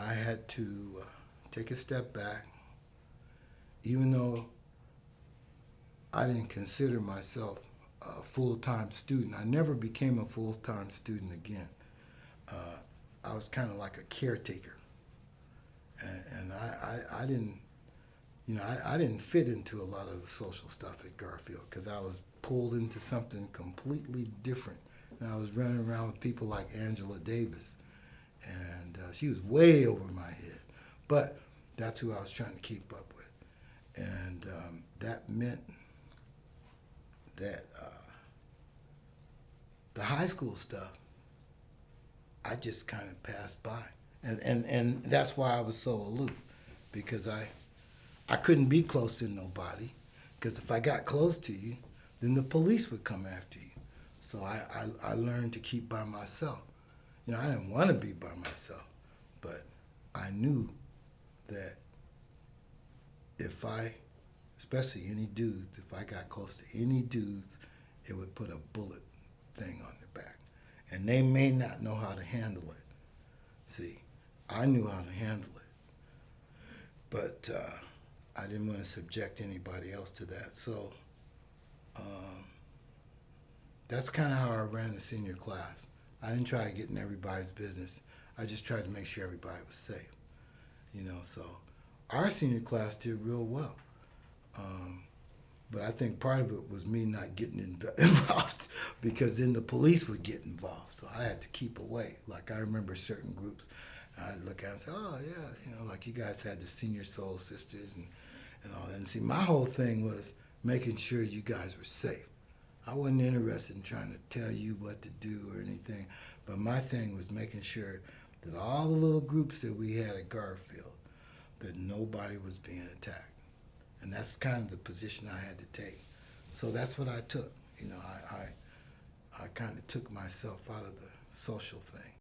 I had to take a step back, even though I didn't consider myself a full-time student. I never became a full-time student again. Uh, I was kind of like a caretaker, and I didn't, I didn't fit into a lot of the social stuff at Garfield because I was pulled into something completely different. And I was running around with people like Angela Davis, and she was way over my head. But that's who I was trying to keep up with, and that meant that the high school stuff I just kind of passed by, and that's why I was so aloof because I couldn't be close to nobody because if I got close to you, then the police would come after you. So I learned to keep by myself. I didn't want to be by myself, but I knew that if I, especially any dudes, if I got close to any dudes, it would put a bullet thing on their back. And they may not know how to handle it. See, I knew how to handle it, but I didn't want to subject anybody else to that. So um, that's kind of how I ran the senior class. I didn't try to get in everybody's business. I just tried to make sure everybody was safe. So our senior class did real well. Um, but I think part of it was me not getting involved because then the police would get involved. So I had to keep away. Like I remember certain groups, I'd look at and say, oh yeah, like you guys had the senior soul sisters and all that. And see, my whole thing was making sure you guys were safe. I wasn't interested in trying to tell you what to do or anything, but my thing was making sure that all the little groups that we had at Garfield, that nobody was being attacked. And that's kind of the position I had to take. So that's what I took. I kind of took myself out of the social thing.